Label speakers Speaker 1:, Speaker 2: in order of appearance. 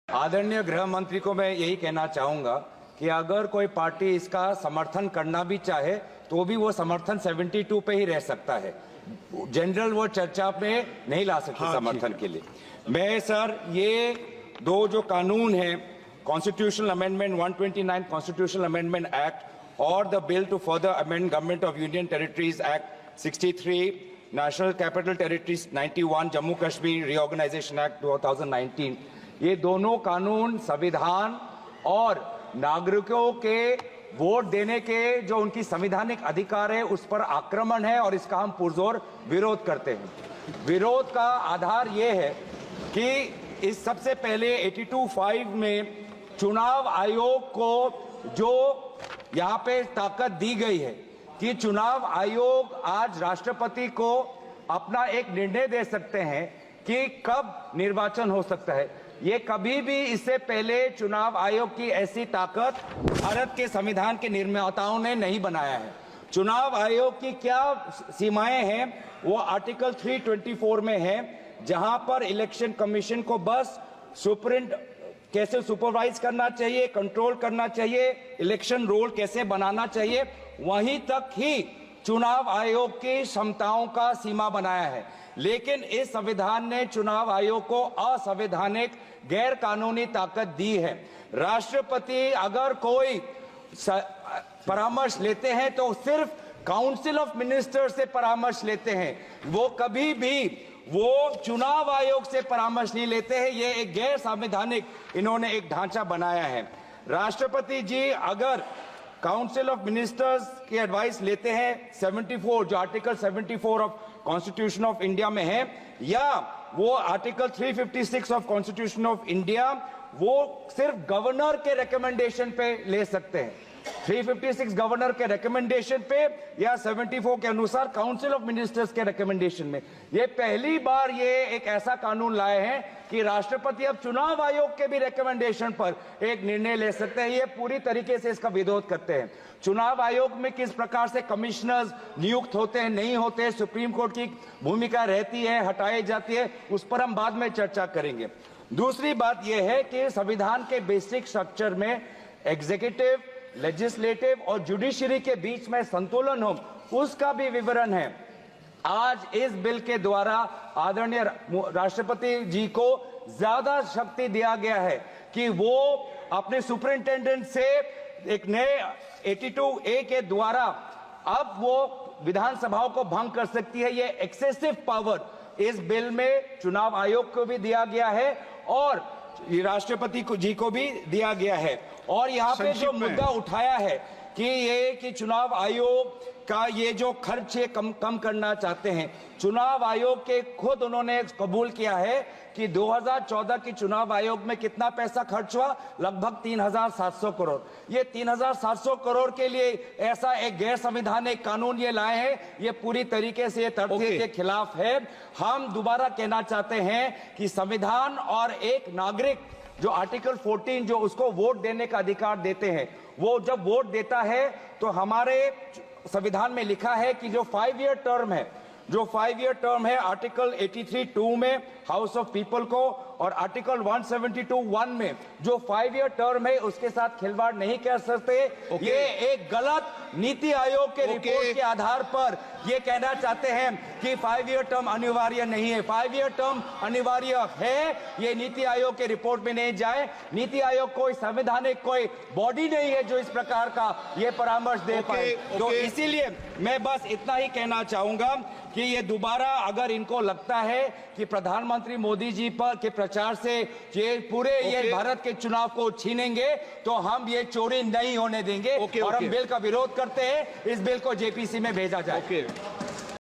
Speaker 1: आदरणीय गृह मंत्री को मैं यही कहना चाहूंगा कि अगर कोई पार्टी इसका समर्थन करना भी चाहे तो भी वो समर्थन 72 पे ही रह सकता है, जनरल वो चर्चा में नहीं ला सकते समर्थन के लिए। मैं सर ये दो जो कानून है, constitutional amendment 129 constitutional amendment act और the bill to further amend government of union territories act 63, national capital territories 91, Jammu Kashmir reorganisation act 2019, ये दोनों कानून संविधान और नागरिकों के वोट देने के जो उनकी संवैधानिक अधिकार है उस पर आक्रमण है और इसका हम पुरजोर विरोध करते हैं। विरोध का आधार ये है कि इस सबसे पहले 82(5) में चुनाव आयोग को जो यहाँ पे ताकत दी गई है कि चुनाव आयोग आज राष्ट्रपति को अपना एक निर्णय दे सकते हैं कि कब निर्वाचन हो सकता है। ये कभी भी इससे पहले चुनाव आयोग की ऐसी ताकत भारत के संविधान के निर्माताओं ने नहीं बनाया है। चुनाव आयोग की क्या सीमाएं हैं वो आर्टिकल 324 में है, जहां पर इलेक्शन कमीशन को बस कैसे सुपरवाइज करना चाहिए, कंट्रोल करना चाहिए, इलेक्शन रोल कैसे बनाना चाहिए, वहीं तक ही चुनाव आयोग की क्षमताओं का सीमा बनाया है। लेकिन इस संविधान ने चुनाव आयोग को असंवैधानिक गैर कानूनी ताकत दी है। राष्ट्रपति अगर कोई परामर्श लेते हैं तो सिर्फ काउंसिल ऑफ मिनिस्टर से परामर्श लेते हैं, वो कभी भी वो चुनाव आयोग से परामर्श नहीं लेते हैं। ये एक गैर संवैधानिक इन्होंने एक ढांचा बनाया है। राष्ट्रपति जी अगर काउंसिल ऑफ मिनिस्टर्स की एडवाइस लेते हैं 74, जो article 74 of constitution of India में है, या वो article 356 of constitution of India, वो सिर्फ गवर्नर के रिकमेंडेशन पे ले सकते हैं। 356 गवर्नर के रिकमेंडेशन पे या 74 के अनुसार काउंसिल ऑफ मिनिस्टर्स के रिकमेंडेशन में। ये पहली बार ये एक ऐसा कानून लाए हैं कि राष्ट्रपति अब चुनाव आयोग के भी रिकमेंडेशन पर एक निर्णय ले सकते हैं। ये पूरी तरीके से इसका विरोध करते हैं। चुनाव आयोग में किस प्रकार से कमिश्नर्स नियुक्त होते हैं, नहीं होते हैं, सुप्रीम कोर्ट की भूमिका रहती है, हटाई जाती है, उस पर हम बाद में चर्चा करेंगे। दूसरी बात यह है कि संविधान के बेसिक स्ट्रक्चर में एग्जीक्यूटिव, लेजिस्लेटिव और जुडिशरी के बीच में संतुलन हो, उसका भी विवरण है। आज इस बिल के द्वारा आदरणीय राष्ट्रपति जी को ज्यादा शक्ति दिया गया है कि वो अपने सुपरिंटेंडेंट से एक नए 82A के द्वारा अब वो विधानसभाओं को भंग कर सकती है। ये एक्सेसिव पावर इस बिल में चुनाव आयोग को भी दिया गया है और राष्ट्रपति जी को भी दिया गया है। और यहाँ पे जो मुद्दा उठाया है कि चुनाव आयोग का ये जो खर्च है कम करना चाहते हैं, चुनाव आयोग के खुद उन्होंने कबूल किया है कि 2014 की चुनाव आयोग में कितना पैसा खर्च हुआ, लगभग 3700 करोड़। ये 3700 करोड़ के लिए ऐसा एक गैर संवैधानिक कानून ये लाए हैं, ये पूरी तरीके से तथ्य के खिलाफ है। हम दोबारा कहना चाहते हैं कि संविधान और एक नागरिक जो आर्टिकल 14 जो उसको वोट देने का अधिकार देते हैं, वो जब वोट देता है तो हमारे संविधान में लिखा है कि जो 5 ईयर टर्म है, जो 5 ईयर टर्म है आर्टिकल 83(2) में हाउस ऑफ पीपल को और आर्टिकल 172(1) में जो 5 ईयर टर्म है उसके साथ खिलवाड़ नहीं कर सकते। ये एक गलत नीति आयोग के रिपोर्ट के आधार पर ये कहना चाहते हैं कि 5 ईयर टर्म अनिवार्य नहीं है। 5 ईयर टर्म अनिवार्य है, ये नीति आयोग के रिपोर्ट में नहीं जाए। नीति आयोग कोई संवैधानिक कोई बॉडी नहीं है जो इस प्रकार का ये परामर्श दे पाए। तो इसीलिए मैं बस इतना ही कहना चाहूंगा कि ये दोबारा अगर इनको लगता है कि प्रधानमंत्री मोदी जी पर के प्रचार से ये पूरे ये भारत के चुनाव को छीनेंगे, तो हम ये चोरी नहीं होने देंगे और हम बिल का विरोध करते हैं। इस बिल को जेपीसी में भेजा जाए।